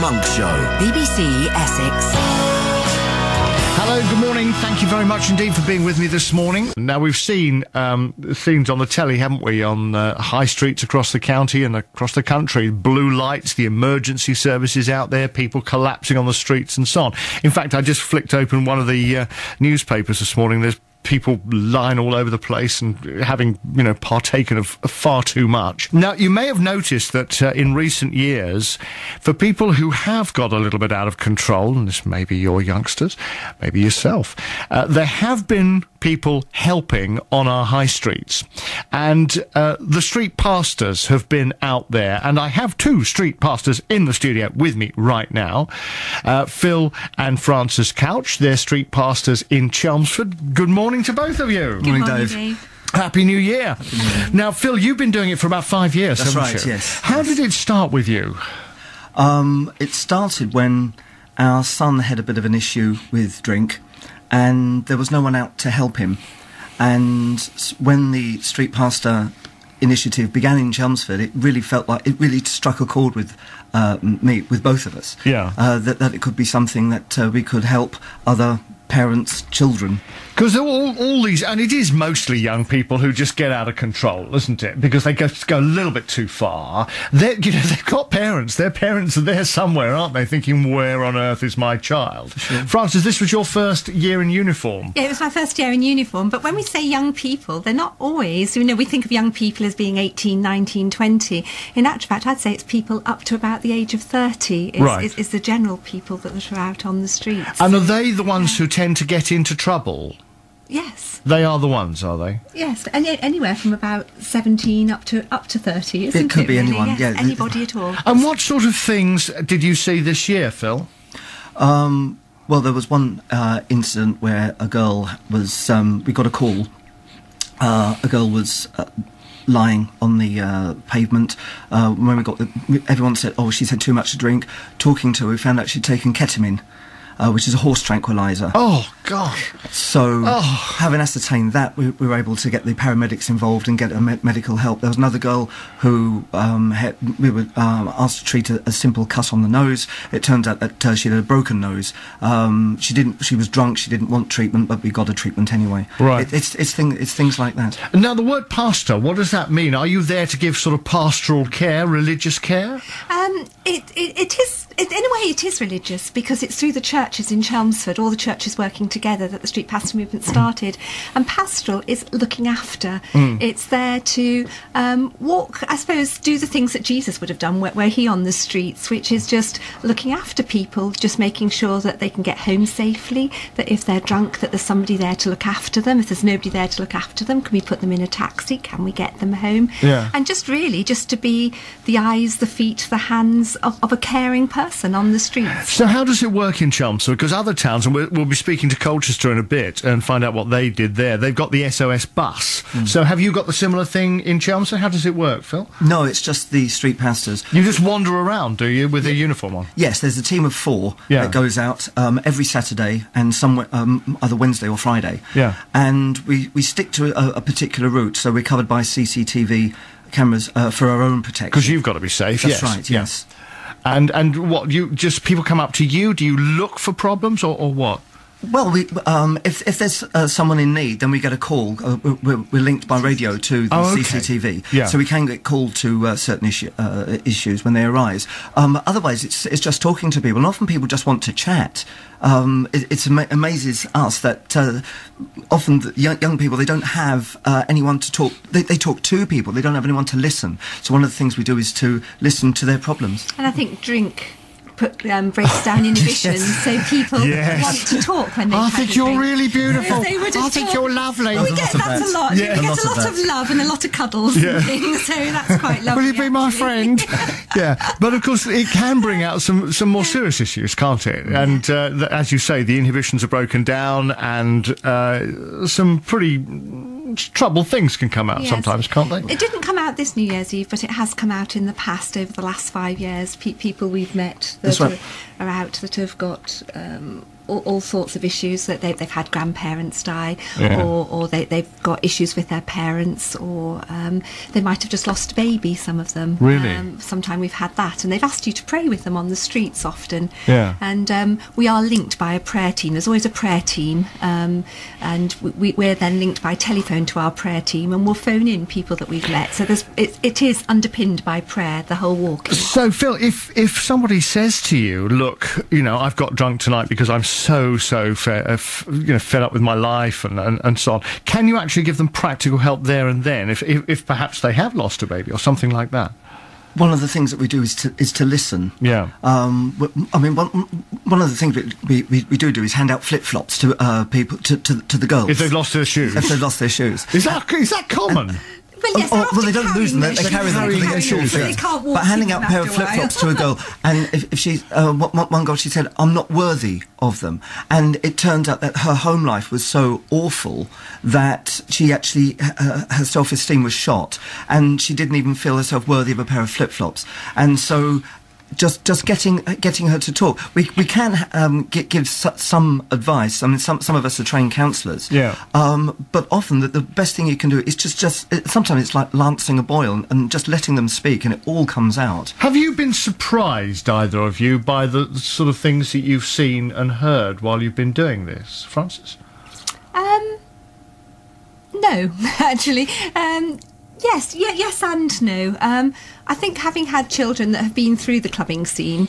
Monk Show. BBC Essex. Hello, good morning. Thank you very much indeed for being with me this morning. Now, we've seen scenes on the telly, haven't we, on high streets across the county and across the country. Blue lights, the emergency services out there, people collapsing on the streets and so on. In fact, I just flicked open one of the newspapers this morning. There's people lying all over the place and having, partaken of far too much. Now, you may have noticed that in recent years, for people who have got a little bit out of control, and this may be your youngsters, maybe yourself, there have been people helping on our high streets. And the street pastors have been out there, and I have two street pastors in the studio with me right now. Phil and Francis Couch, they're street pastors in Chelmsford. Good morning to both of you. Good morning, Dave. Happy New Year. Happy New Year. Now, Phil, you've been doing it for about 5 years, That's haven't right, you? yes. How did it start with you? It started when our son had a bit of an issue with drink, and there was no one out to help him. And when the street pastor initiative began in Chelmsford, it really felt like it really struck a chord with me, with both of us. Yeah. That it could be something that we could help other parents, children. Because all these, and it is mostly young people who just get out of control, isn't it? Because they go a little bit too far. They've got parents. Their parents are there somewhere, aren't they? Thinking, where on earth is my child? Sure. Francis, this was your first year in uniform. Yeah, it was my first year in uniform. But when we say young people, they're not always. We think of young people as being 18, 19, 20. In actual fact, I'd say it's people up to about the age of 30 is the general people that are out on the streets. And are they the ones who tend to get into trouble? Yes. They are the ones, are they? Yes, and anywhere from about 17 up to 30, isn't it? It could be really? anyone, Yes, yeah. Anybody at all. And what sort of things did you see this year, Phil? Well, there was one incident where a girl was... we got a call. A girl was... lying on the pavement. When we got everyone said, "Oh, she's had too much to drink." Talking to her, we found out she'd taken ketamine, which is a horse tranquilizer. Oh, God. So, having ascertained that, we were able to get the paramedics involved and get medical help. There was another girl who we were asked to treat a simple cut on the nose. It turns out that she had a broken nose. She was drunk. She didn't want treatment, but we got a treatment anyway. Right. It's things like that. Now, the word pastor, what does that mean? Are you there to give sort of pastoral care, religious care? It is. In a way, it is religious because it's through the churches in Chelmsford, all the churches working together, that the street pastor movement started. And pastoral is looking after. It's there to walk, I suppose, do the things that Jesus would have done were he on the streets, which is just looking after people, just making sure that they can get home safely, that if they're drunk, that there's somebody there to look after them. If there's nobody there to look after them, can we put them in a taxi? Can we get them home? Yeah. And just to be the eyes, the feet, the hands of a caring person on the streets. So how does it work in Chelmsford? Because other towns, and we'll be speaking to Colchester in a bit and find out what they did there. They've got the SOS bus. So have you got the similar thing in Chelmsford? How does it work, Phil? No, it's just the street pastors. You just wander around, do you, with a uniform on? Yes, there's a team of 4 that goes out every Saturday and either Wednesday or Friday. Yeah. And we stick to a particular route, so we're covered by CCTV cameras for our own protection. Because you've got to be safe. That's right, yes. And what, people come up to you? Do you look for problems or what? Well, if there's someone in need, then we get a call. We're linked by radio to the CCTV, so we can get called to certain issues when they arise. Otherwise, it's just talking to people, and often people just want to chat. It amazes us that often the young people, they don't have anyone to talk. They talk to people. They don't have anyone to listen. So one of the things we do is to listen to their problems. And I think drink breaks down inhibition, so people want to talk when they I think you're really beautiful. I think you're lovely. Well, we get that a lot. Yeah. We get a lot of love and a lot of cuddles and things, so that's quite lovely. Will you be my friend? Yeah, but of course it can bring out some more serious issues, can't it? And as you say, the inhibitions are broken down, and some pretty troubled things can come out sometimes, can't they? It didn't come out this New Year's Eve, but it has come out in the past, over the last 5 years. People we've met that are out that have got all sorts of issues, that they've had grandparents die, or they've got issues with their parents, or they might have just lost a baby, some of them. Really? Sometime we've had that, and they've asked you to pray with them on the streets often. Yeah. And we are linked by a prayer team. There's always a prayer team, and we're then linked by telephone to our prayer team, and we'll phone in people that we've met. So it is underpinned by prayer, the whole walk. So, Phil, if somebody says to you, look, I've got drunk tonight because I'm so fed up with my life and so on, can you actually give them practical help there and then, if perhaps they have lost a baby or something like that? One of the things that we do is to listen. Yeah. I mean, one of the things that we do is hand out flip-flops to people, to the girls. If they've lost their shoes. If they've lost their shoes. Is that common? Well, yes, well, they don't lose them. They carry them because they're short. They can't walk. But handing out a pair of flip-flops to a girl, and if she's one girl, she said, "I'm not worthy of them," and it turns out that her home life was so awful that she actually her self-esteem was shot, and she didn't even feel herself worthy of a pair of flip-flops, and so. Just getting her to talk. We can give some advice. I mean, some of us are trained counsellors. Yeah. But often the best thing you can do is just sometimes it's like lancing a boil and just letting them speak, and it all comes out. Have you been surprised, either of you, by the sort of things that you've seen and heard while you've been doing this, Frances? No, actually. Yes and no. I think having had children that have been through the clubbing scene,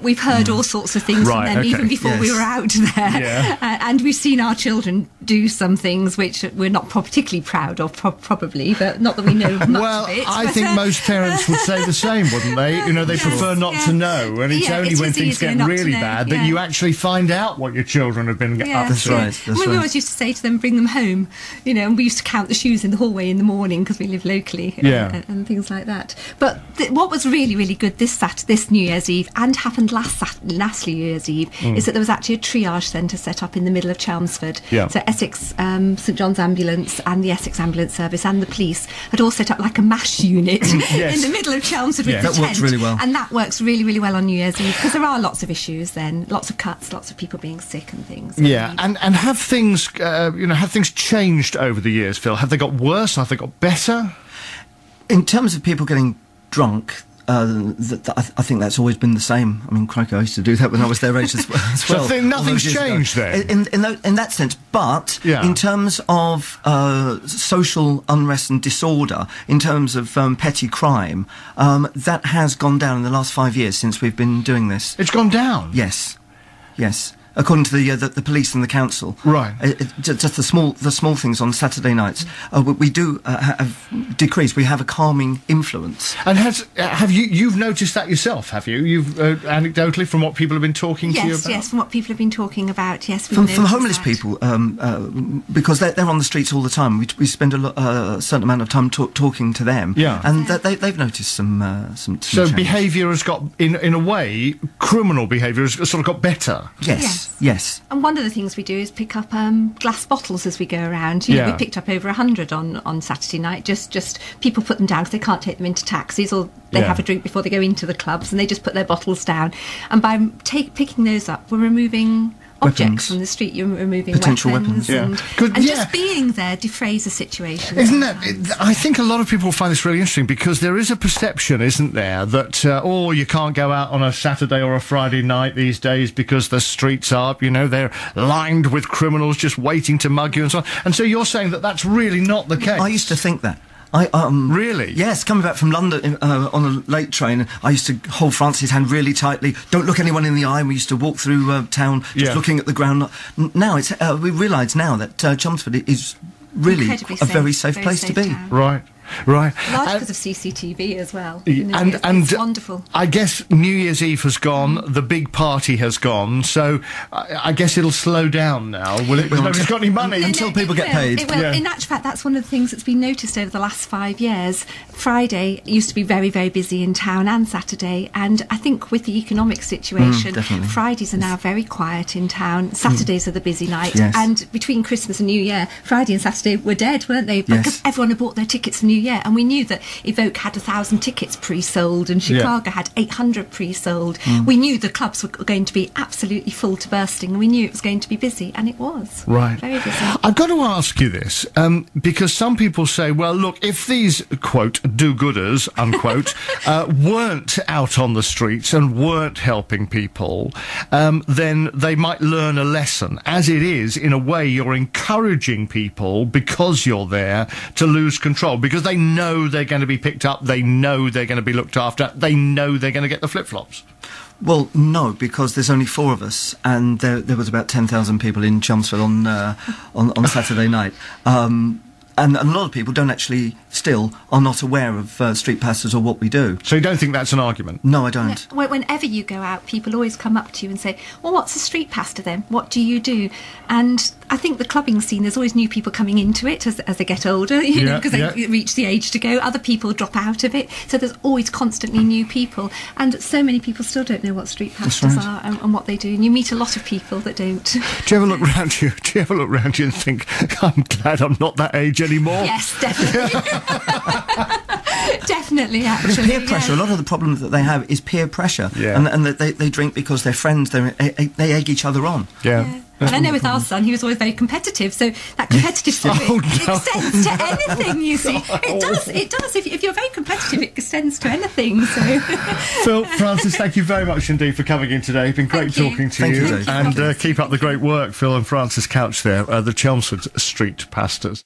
we've heard all sorts of things from them even before we were out there. Yeah. And we've seen our children do some things which we're not particularly proud of, probably, but not that we know much of it. I think most parents would say the same, wouldn't they? They prefer not to know, and it's only when things get really bad that you actually find out what your children have been up to. That's right. We always used to say to them, bring them home, and we used to count the shoes in the hallway in the morning because we live locally, and things like that. But what was really, really good this New Year's Eve, and happened last New Year's Eve, is that there was actually a triage centre set up in the middle of Chelmsford. Yeah. So Essex, St John's Ambulance and the Essex Ambulance Service and the police had all set up like a MASH unit in the middle of Chelmsford with the tent. That works really well. And that works really, really well on New Year's Eve, because there are lots of issues then, lots of cuts, lots of people being sick and things. Yeah, and have things, have things changed over the years, Phil? Have they got worse? Have they got better? In terms of people getting drunk, I think that's always been the same. I mean, crikey, I used to do that when I was their age as well. So nothing's changed then? In that sense, but in terms of social unrest and disorder, in terms of petty crime, that has gone down in the last 5 years since we've been doing this. It's gone down? Yes. According to the police and the council, right? Just the small things on Saturday nights, we do have decreased. We have a calming influence. And have you've noticed that yourself? Have you? You've anecdotally from what people have been talking to you about? Yes, from what people have been talking about. Yes, from homeless people, because they're on the streets all the time. We spend a certain amount of time talking to them. Yeah, and they've noticed some. So behaviour has got, in a way, criminal behaviour has sort of got better. Yes. And one of the things we do is pick up glass bottles as we go around. We picked up over 100 on Saturday night. Just people put them down because they can't take them into taxis, or they have a drink before they go into the clubs, and they just put their bottles down. And by picking those up, we're removing objects from the street. You're removing potential weapons. and just being there defrays a situation. Isn't it? I think a lot of people find this really interesting, because there is a perception, isn't there, that you can't go out on a Saturday or a Friday night these days because the streets are, they're lined with criminals just waiting to mug you and so on. And so you're saying that that's really not the case. I used to think that. Really? Yes, coming back from London on a late train, I used to hold Francis' hand really tightly. Don't look anyone in the eye. And we used to walk through town just looking at the ground. Now we realise now that Chelmsford is really a very safe place to be. Right. Large because of CCTV as well. And it's wonderful. I guess New Year's Eve has gone, the big party has gone, so I guess it'll slow down now, will it? Because nobody's got any money until people get paid. It will. In actual fact, that's one of the things that's been noticed over the last 5 years. Friday used to be very, very busy in town, and Saturday, and I think with the economic situation, Fridays are now very quiet in town. Saturdays are the busy night, and between Christmas and New Year, Friday and Saturday were dead, weren't they? Because everyone had bought their tickets for New and we knew that Evoke had 1,000 tickets pre-sold and Chicago had 800 pre-sold. We knew the clubs were going to be absolutely full to bursting, and we knew it was going to be busy, and it was. Right. Very busy. I've got to ask you this, because some people say, well, look, if these, quote, do-gooders, unquote, weren't out on the streets and weren't helping people, then they might learn a lesson. As it is, in a way, you're encouraging people, because you're there, to lose control, because they know they're going to be picked up, they know they're going to be looked after, they know they're going to get the flip-flops. Well, no, because there's only 4 of us, and there was about 10,000 people in Chelmsford on Saturday night. And a lot of people are not aware of Street Pastors or what we do. So you don't think that's an argument? No, I don't. No, whenever you go out, people always come up to you and say, well, what's a street pastor then? What do you do? And I think the clubbing scene, there's always new people coming into it as they get older, you know, because they reach the age to go. Other people drop out of it. So there's always constantly new people. And so many people still don't know what street pastors are and what they do. And you meet a lot of people that don't. Do you ever look round you? Do you ever look round you and think, I'm glad I'm not that age anymore? Yes, definitely. Definitely, actually. But it's peer pressure. A lot of the problem that they have is peer pressure. And that they drink because they're friends, they egg each other on. Yeah. And I know with our son, he was always very competitive, so that competitive spirit extends to anything, you see. It does. If you're very competitive, it extends to anything. So. Phil, Francis, thank you very much indeed for coming in today. It's been great talking to you. Thank you. And keep up the great work, Phil and Francis Couch there, the Chelmsford Street Pastors.